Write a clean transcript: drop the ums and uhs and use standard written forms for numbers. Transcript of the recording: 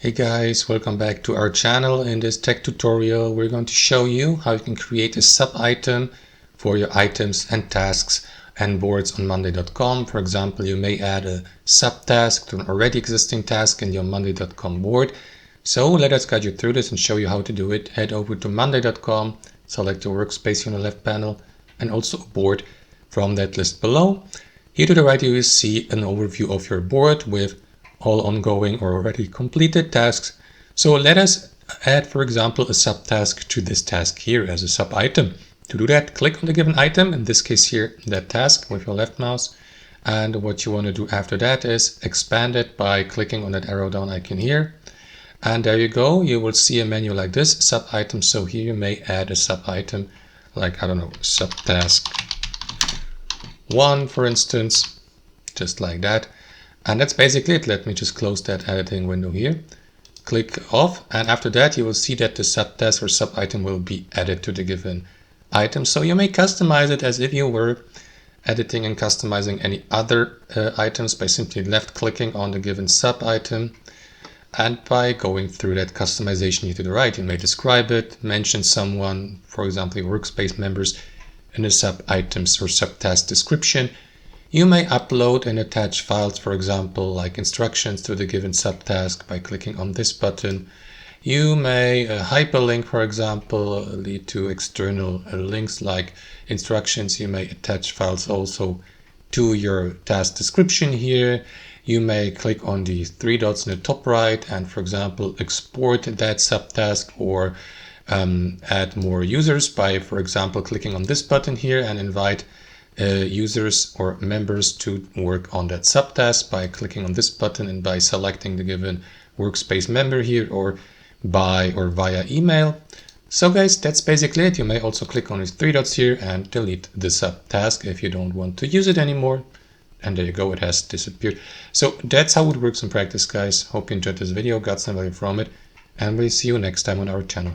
Hey guys, welcome back to our channel. In this tech tutorial, we're going to show you how you can create a sub-item for your items and tasks and boards on Monday.com. For example, you may add a subtask to an already existing task in your Monday.com board. So let us guide you through this and show you how to do it. Head over to Monday.com, select your workspace here on the left panel and also a board from that list below. Here to the right, you will see an overview of your board with all ongoing or already completed tasks. So let us add, for example, a subtask to this task here as a sub-item. To do that, click on the given item, in this case here, that task with your left mouse. And what you want to do after that is expand it by clicking on that arrow down icon here. And there you go, you will see a menu like this, sub-item. So here you may add a sub-item like, I don't know, subtask 1, for instance, just like that. And that's basically it. Let me just close that editing window here. Click off, and after that you will see that the subtask or sub-item will be added to the given item. So you may customize it as if you were editing and customizing any other items by simply left-clicking on the given sub-item. And by going through that customization here to the right, you may describe it, mention someone, for example, your workspace members, in the sub-items or subtask description. You may upload and attach files, for example, like instructions to the given subtask by clicking on this button. You may hyperlink, for example, lead to external links like instructions. You may attach files also to your task description here. You may click on the three dots in the top right and, for example, export that subtask or add more users by, for example, clicking on this button here and invite users or members to work on that subtask by clicking on this button and by selecting the given workspace member here or via email. So guys, that's basically it. You may also click on these three dots here and delete the subtask if you don't want to use it anymore. And there you go, it has disappeared. So that's how it works in practice, guys. Hope you enjoyed this video, got some value from it, and we'll see you next time on our channel.